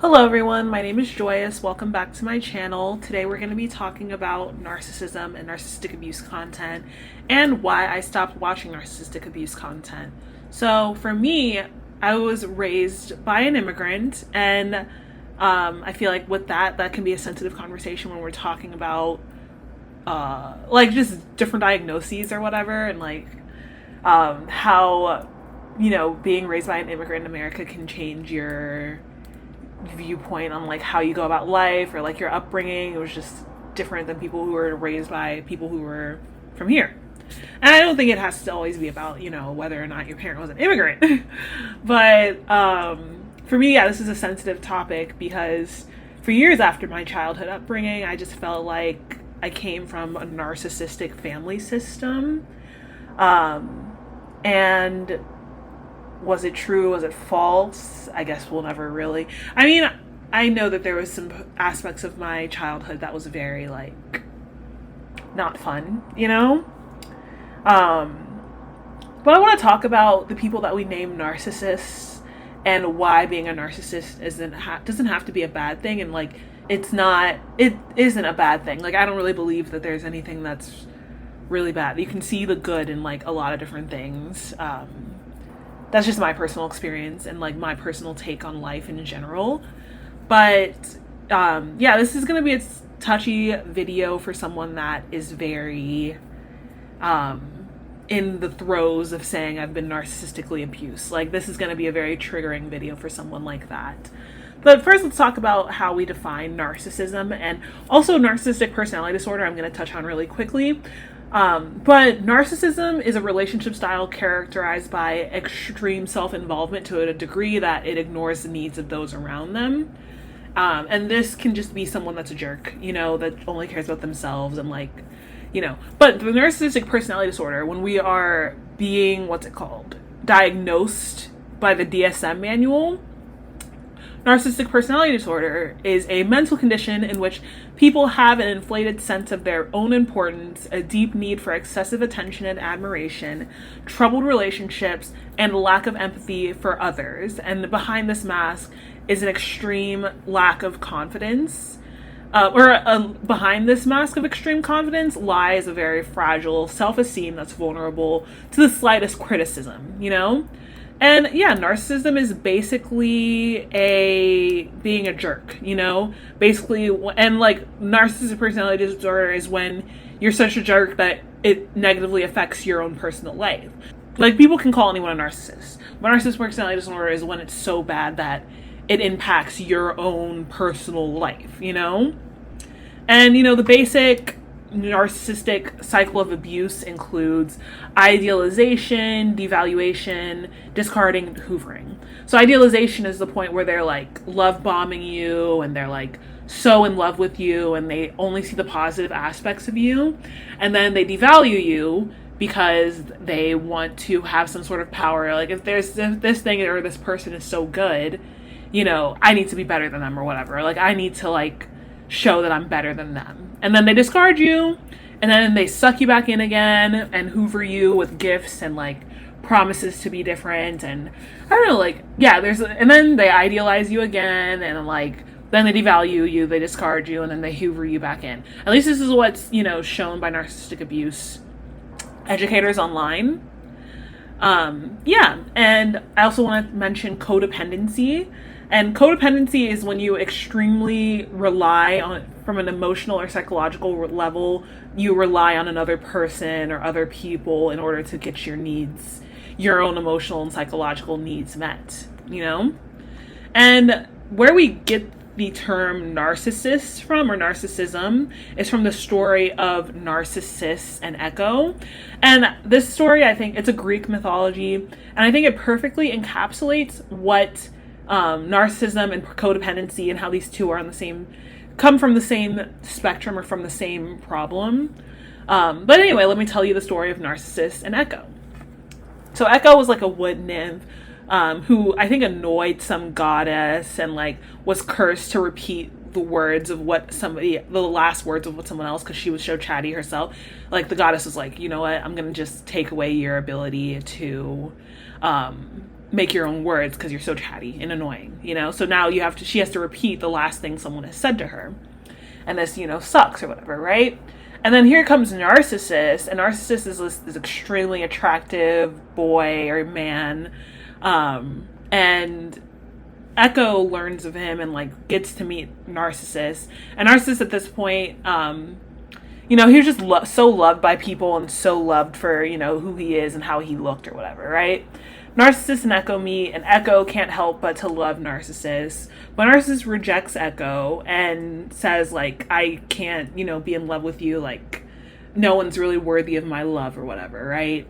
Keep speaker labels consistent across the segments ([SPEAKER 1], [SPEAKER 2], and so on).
[SPEAKER 1] Hello everyone, my name is Joyous. Welcome back to my channel. Today we're going to be talking about narcissism and narcissistic abuse content and why I stopped watching narcissistic abuse content. So for me, I was raised by an immigrant, and I feel like with that can be a sensitive conversation when we're talking about like just different diagnoses or whatever, and like how being raised by an immigrant in America can change your viewpoint on like how you go about life or like your upbringing. It was just different than people who were raised by people who were from here. And I don't think it has to always be about, whether or not your parent was an immigrant. But for me, yeah, this is a sensitive topic because for years after my childhood upbringing, I just felt like I came from a narcissistic family system. And was it true? Was it false? I guess we'll never really. I mean, I know that there was some aspects of my childhood that was very like not fun, But I want to talk about the people that we name narcissists and why being a narcissist doesn't have to be a bad thing, and like it isn't a bad thing. Like I don't really believe that there's anything that's really bad. You can see the good in like a lot of different things. That's just my personal experience and like my personal take on life in general. But yeah, this is going to be a touchy video for someone that is very in the throes of saying I've been narcissistically abused. Like this is going to be a very triggering video for someone like that. But first, let's talk about how we define narcissism and also narcissistic personality disorder. I'm going to touch on really quickly. But narcissism is a relationship style characterized by extreme self-involvement to a degree that it ignores the needs of those around them. And this can just be someone that's a jerk, that only cares about themselves and like, But the narcissistic personality disorder, when we are being, diagnosed by the DSM manual, narcissistic personality disorder is a mental condition in which people have an inflated sense of their own importance, a deep need for excessive attention and admiration, troubled relationships, and a lack of empathy for others. And behind this mask is an extreme lack of confidence. Behind this mask of extreme confidence lies a very fragile self-esteem that's vulnerable to the slightest criticism, And yeah, narcissism is basically being a jerk, basically. And like narcissistic personality disorder is when you're such a jerk that it negatively affects your own personal life. Like people can call anyone a narcissist, but narcissistic personality disorder is when it's so bad that it impacts your own personal life, And the basic narcissistic cycle of abuse includes idealization, devaluation, discarding, and hoovering. So idealization is the point where they're like love bombing you and they're like so in love with you and they only see the positive aspects of you, and then they devalue you because they want to have some sort of power. Like if there's this thing or this person is so good, I need to be better than them or whatever. Like I need to like show that I'm better than them. And then they discard you, and then they suck you back in again and hoover you with gifts and like promises to be different. And I don't know, like, yeah, and then they idealize you again, and like, then they devalue you, they discard you, and then they hoover you back in. At least this is what's, shown by narcissistic abuse educators online. Yeah, and I also want to mention codependency. And codependency is when you extremely rely on, from an emotional or psychological level, you rely on another person or other people in order to get your needs, your own emotional and psychological needs met, And where we get the term narcissist from, or narcissism, is from the story of Narcissus and Echo. And this story, I think it's a Greek mythology, and I think it perfectly encapsulates what narcissism and codependency and how these two are come from the same spectrum or from the same problem. But anyway, let me tell you the story of Narcissus and Echo. So Echo was like a wood nymph who I think annoyed some goddess and like was cursed to repeat the last words of what someone else, because she was so chatty herself. Like the goddess was like, you know what, I'm gonna just take away your ability to make your own words because you're so chatty and annoying, you know? So now she has to repeat the last thing someone has said to her. And this, you know, sucks or whatever, right? And then here comes Narcissist, and Narcissist is this extremely attractive boy or man, and Echo learns of him and, like, gets to meet Narcissist. And Narcissist at this point, you know, he was just so loved by people and so loved for, you know, who he is and how he looked or whatever, right? Narcissist and Echo meet, and Echo can't help but to love Narcissist. But Narcissist rejects Echo and says, like, I can't, you know, be in love with you. Like, no one's really worthy of my love or whatever, right?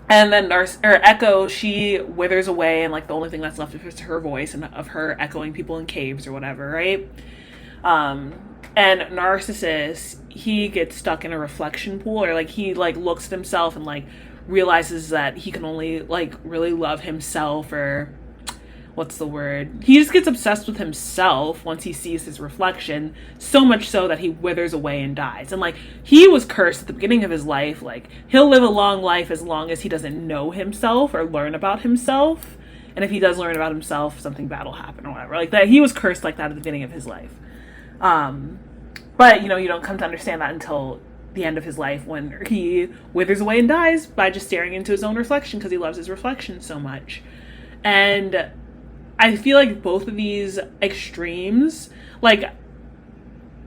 [SPEAKER 1] And then Echo, she withers away, and, like, the only thing that's left is her voice and of her echoing people in caves or whatever, right? And Narcissist, he gets stuck in a reflection pool, or, like, he, like, looks at himself and, like, realizes that he can only, like, really love himself, or what's the word? He just gets obsessed with himself once he sees his reflection, so much so that he withers away and dies. And, like, he was cursed at the beginning of his life. Like, he'll live a long life as long as he doesn't know himself or learn about himself. And if he does learn about himself, something bad will happen or whatever. Like, that, he was cursed like that at the beginning of his life. But, you know, you don't come to understand that until the end of his life, when he withers away and dies by just staring into his own reflection because he loves his reflection so much. And I feel like both of these extremes, like,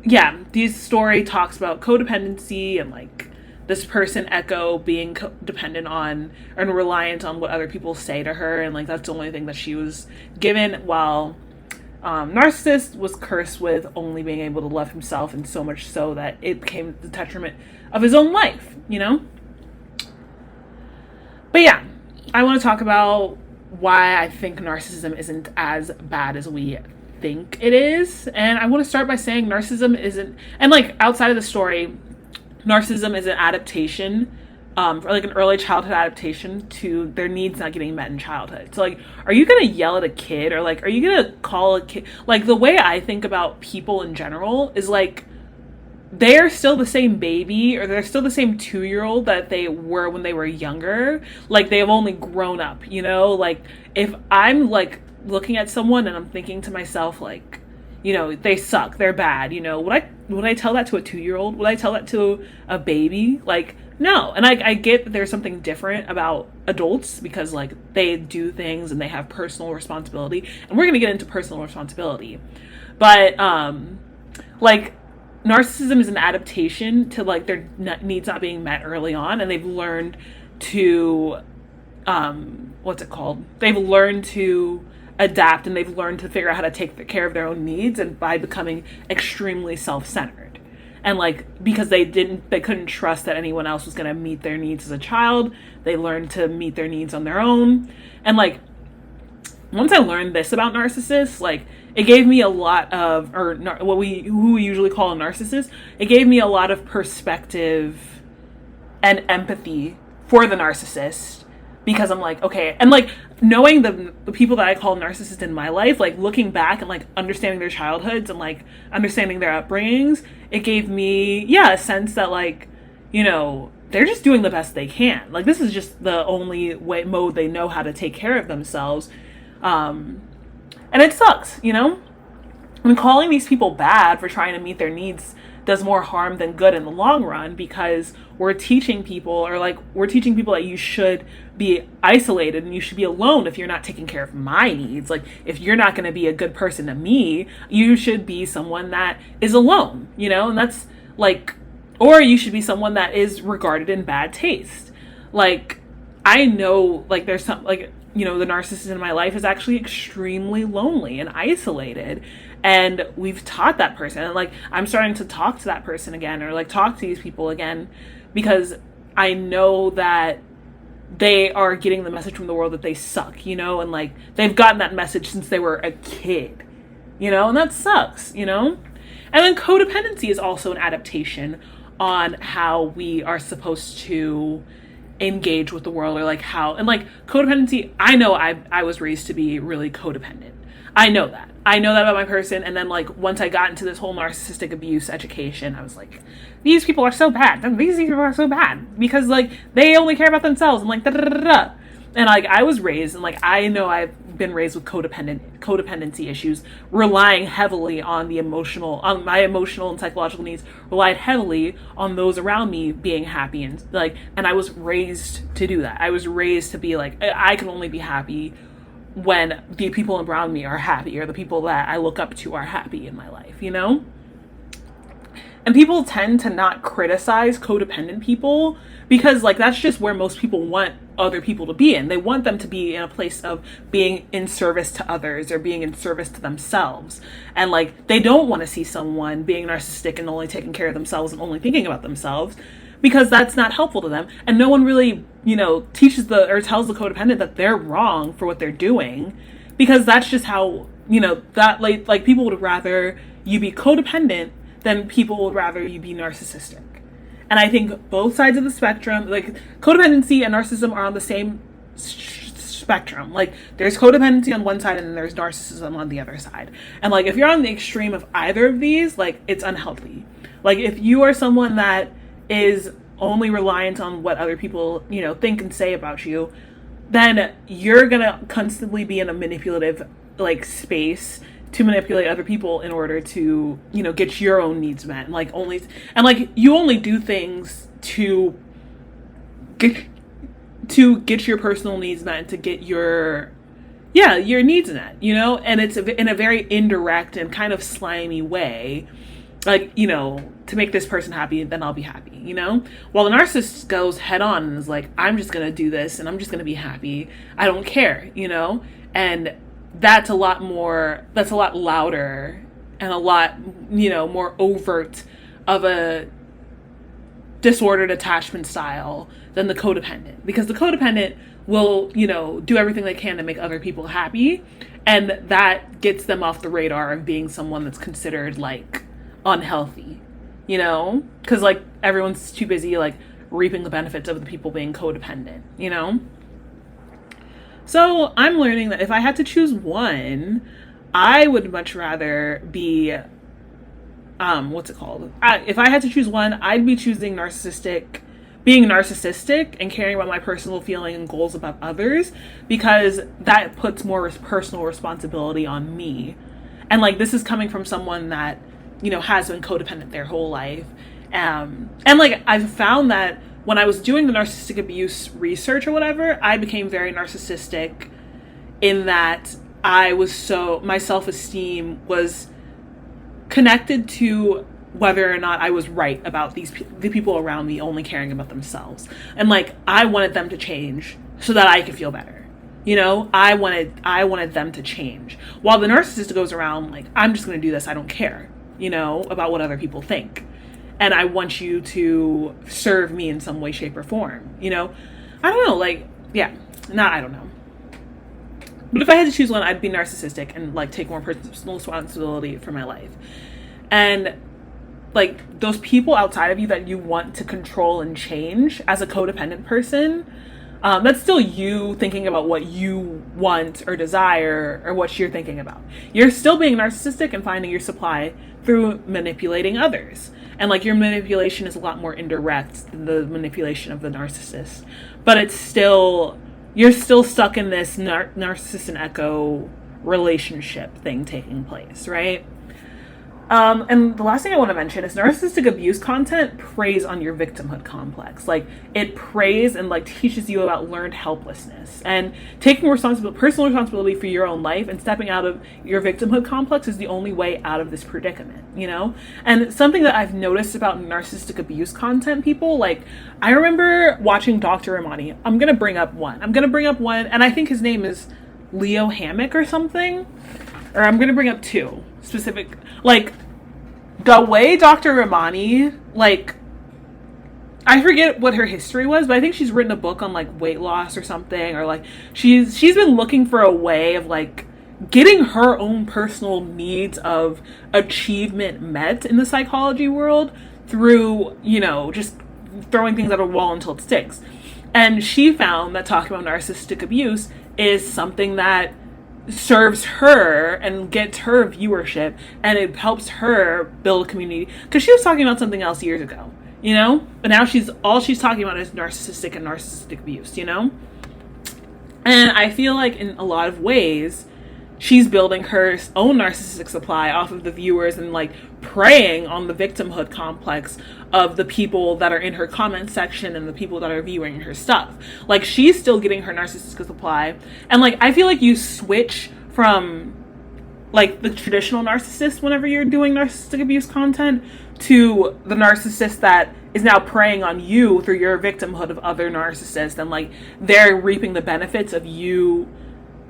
[SPEAKER 1] yeah, this story talks about codependency and, like, this person, Echo, being dependent on and reliant on what other people say to her, and, like, that's the only thing that she was given, while Narcissist was cursed with only being able to love himself, and so much so that it became the detriment of his own life, you know? But yeah, I want to talk about why I think narcissism isn't as bad as we think it is. And I want to start by saying narcissism isn't, and, like, outside of the story, narcissism is an adaptation, or, like, an early childhood adaptation to their needs not getting met in childhood. So, like, are you gonna yell at a kid, or, like, are you gonna call a kid? Like, the way I think about people in general is, like, they're still the same baby, or they're still the same 2-year-old that they were when they were younger. Like, they've only grown up, you know? Like, if I'm, like, looking at someone and I'm thinking to myself, like, you know, they suck, they're bad, you know, would I tell that to a 2-year-old? Would I tell that to a baby? Like, no. And I get that there's something different about adults because, like, they do things and they have personal responsibility, and we're going to get into personal responsibility. But, like, narcissism is an adaptation to, like, their needs not being met early on, and they've learned to, They've learned to adapt, and they've learned to figure out how to take care of their own needs, and by becoming extremely self-centered. And, like, because they couldn't trust that anyone else was going to meet their needs as a child, they learned to meet their needs on their own. And, like, once I learned this about narcissists, like, it gave me a lot of, who we usually call a narcissist, it gave me a lot of perspective and empathy for the narcissist, because I'm like, okay, and, like, knowing the people that I call narcissists in my life, like, looking back and, like, understanding their childhoods and, like, understanding their upbringings, it gave me, a sense that, like, you know, they're just doing the best they can. Like, this is just the only mode they know how to take care of themselves. And it sucks, you know? I mean, calling these people bad for trying to meet their needs does more harm than good in the long run, because we're teaching people that you should be isolated and you should be alone if you're not taking care of my needs. Like, if you're not going to be a good person to me, you should be someone that is alone, you know? And that's, like, or you should be someone that is regarded in bad taste. Like, I know, like, there's some, like, you know, the narcissist in my life is actually extremely lonely and isolated. And we've taught that person. And, like, I'm starting to talk to that person again, or, like, talk to these people again, because I know that they are getting the message from the world that they suck, you know? And, like, they've gotten that message since they were a kid, you know? And that sucks, you know? And then codependency is also an adaptation on how we are supposed to engage with the world, or, like, how, and, like, codependency, I know I was raised to be really codependent. I know that about my person. And then, like, once I got into this whole narcissistic abuse education, I was like, these people are so bad. These people are so bad because, like, they only care about themselves, and, like, da da da da. And like I was raised, and like I know I've been raised with codependency issues, relying heavily on my emotional and psychological needs, relied heavily on those around me being happy, and I was raised to do that. I was raised to be like, I can only be happy when the people around me are happy, or the people that I look up to are happy in my life, you know? And people tend to not criticize codependent people because like that's just where most people want other people to be in. They want them to be in a place of being in service to others or being in service to themselves. And like they don't want to see someone being narcissistic and only taking care of themselves and only thinking about themselves, because that's not helpful to them. And no one really, teaches tells the codependent that they're wrong for what they're doing, because that's just how, that like people would rather you be codependent than people would rather you be narcissistic. And I think both sides of the spectrum, like codependency and narcissism, are on the same spectrum. Like there's codependency on one side and then there's narcissism on the other side. And like if you're on the extreme of either of these, like it's unhealthy. Like if you are someone that is only reliant on what other people, think and say about you, then you're gonna constantly be in a manipulative like space to manipulate other people in order to, get your own needs met. And you only do things to get your personal needs met, to get your needs met, and it's in a very indirect and kind of slimy way. Like, to make this person happy, then I'll be happy, While the narcissist goes head on and is like, I'm just going to do this and I'm just going to be happy. I don't care, and that's a lot louder and a lot, more overt of a disordered attachment style than the codependent, because the codependent will, do everything they can to make other people happy. And that gets them off the radar of being someone that's considered like unhealthy, because like everyone's too busy like reaping the benefits of the people being codependent, So I'm learning that if I had to choose one, I would much rather be, if I had to choose one, I'd be choosing being narcissistic and caring about my personal feeling and goals above others, because that puts more personal responsibility on me. And like, this is coming from someone that, has been codependent their whole life. And like, I've found that when I was doing the narcissistic abuse research or whatever, I became very narcissistic in that my self-esteem was connected to whether or not I was right about the people around me only caring about themselves. And like, I wanted them to change so that I could feel better. I wanted them to change. While the narcissist goes around like, I'm just going to do this. I don't care, about what other people think. And I want you to serve me in some way, shape, or form, I don't know, like, I don't know. But if I had to choose one, I'd be narcissistic and like take more personal responsibility for my life. And like those people outside of you that you want to control and change as a codependent person, that's still you thinking about what you want or desire or what you're thinking about. You're still being narcissistic and finding your supply through manipulating others. And like your manipulation is a lot more indirect than the manipulation of the narcissist. But you're still stuck in this narcissist and echo relationship thing taking place, right? And the last thing I want to mention is narcissistic abuse content preys on your victimhood complex. Like it preys and like teaches you about learned helplessness, and taking personal responsibility for your own life and stepping out of your victimhood complex is the only way out of this predicament, And something that I've noticed about narcissistic abuse content people, like I remember watching Dr. Ramani. I'm going to bring up one, and I think his name is Leo Hammock or something. Or I'm going to bring up two specific, like, the way Dr. Ramani, like, I forget what her history was, but I think she's written a book on, like, weight loss or something, or, like, she's been looking for a way of, like, getting her own personal needs of achievement met in the psychology world through, just throwing things at a wall until it sticks. And she found that talking about narcissistic abuse is something that serves her and gets her viewership, and it helps her build a community, because she was talking about something else years ago, but now she's talking about is narcissistic and narcissistic abuse, And I feel like in a lot of ways, she's building her own narcissistic supply off of the viewers and like preying on the victimhood complex of the people that are in her comment section and the people that are viewing her stuff. Like, she's still getting her narcissistic supply. And like, I feel like you switch from like the traditional narcissist whenever you're doing narcissistic abuse content to the narcissist that is now preying on you through your victimhood of other narcissists, and like they're reaping the benefits of you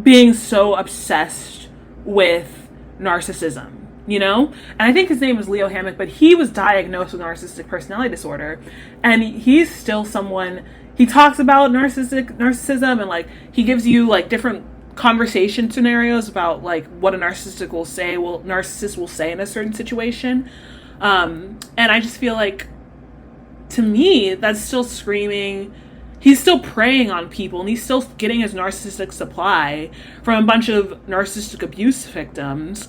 [SPEAKER 1] being so obsessed with narcissism, you know? And I think his name was Leo Hammock, but he was diagnosed with narcissistic personality disorder, and he's still someone, he talks about narcissism, and like he gives you like different conversation scenarios about like what a narcissist will say in a certain situation. And I just feel like, to me, that's still screaming, he's still preying on people, and he's still getting his narcissistic supply from a bunch of narcissistic abuse victims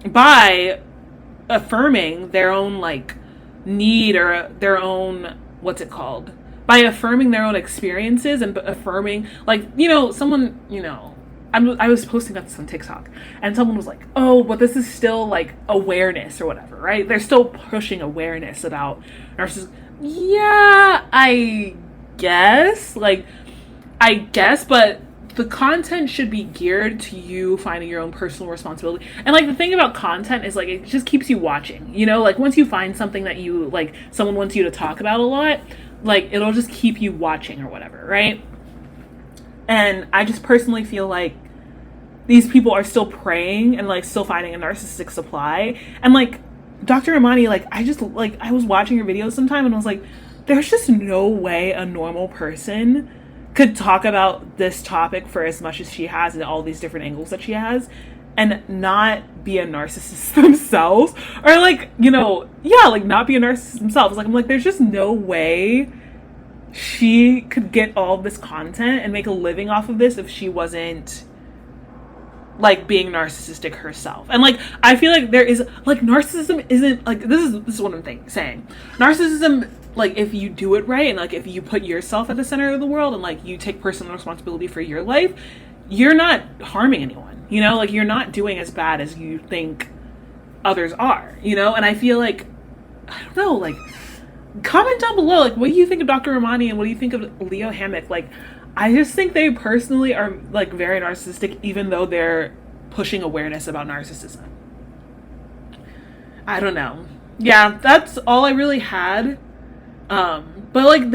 [SPEAKER 1] by affirming their own like need, or their own, what's it called? By affirming their own experiences and affirming, like, you know, someone, you know, I was posting about this on TikTok, and someone was like, oh, but this is still like awareness or whatever, right? They're still pushing awareness about narcissism. Yeah, I guess, but the content should be geared to you finding your own personal responsibility. And like, the thing about content is like, it just keeps you watching, you know? Like, once you find something that you like, someone wants you to talk about a lot, like, it'll just keep you watching or whatever, right? And I just personally feel like these people are still preying and like still finding a narcissistic supply. And like, Dr. Imani, like, I was watching her videos sometime, and I was like, there's just no way a normal person could talk about this topic for as much as she has and all these different angles that she has and not be a narcissist themselves, or like, you know, yeah, like not be a narcissist themselves. Like, I'm like, there's just no way she could get all this content and make a living off of this if she wasn't like being narcissistic herself. And like, I feel like there is like, narcissism isn't like, this is what I'm saying. Narcissism, like, if you do it right, and like if you put yourself at the center of the world, and like you take personal responsibility for your life, you're not harming anyone, you know? Like, you're not doing as bad as you think others are, you know? And I feel like, I don't know, like, comment down below, like, what do you think of Dr. Romani, and what do you think of Leo Hammock? Like, I just think they personally are like very narcissistic, even though they're pushing awareness about narcissism. I don't know. Yeah, that's all I really had. But like,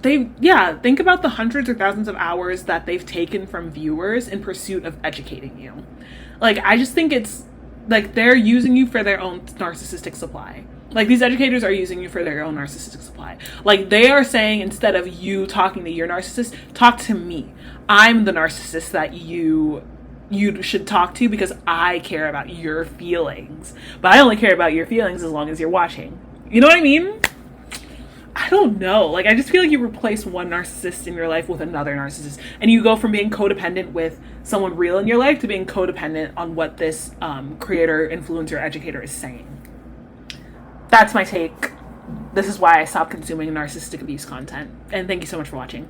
[SPEAKER 1] think about the hundreds or thousands of hours that they've taken from viewers in pursuit of educating you. Like, I just think it's like they're using you for their own narcissistic supply. Like, these educators are using you for their own narcissistic supply. Like, they are saying, instead of you talking to your narcissist, talk to me. I'm the narcissist that you should talk to, because I care about your feelings. But I only care about your feelings as long as you're watching. You know what I mean? I don't know. Like, I just feel like you replace one narcissist in your life with another narcissist. And you go from being codependent with someone real in your life to being codependent on what this creator, influencer, educator is saying. That's my take. This is why I stopped consuming narcissistic abuse content. And thank you so much for watching.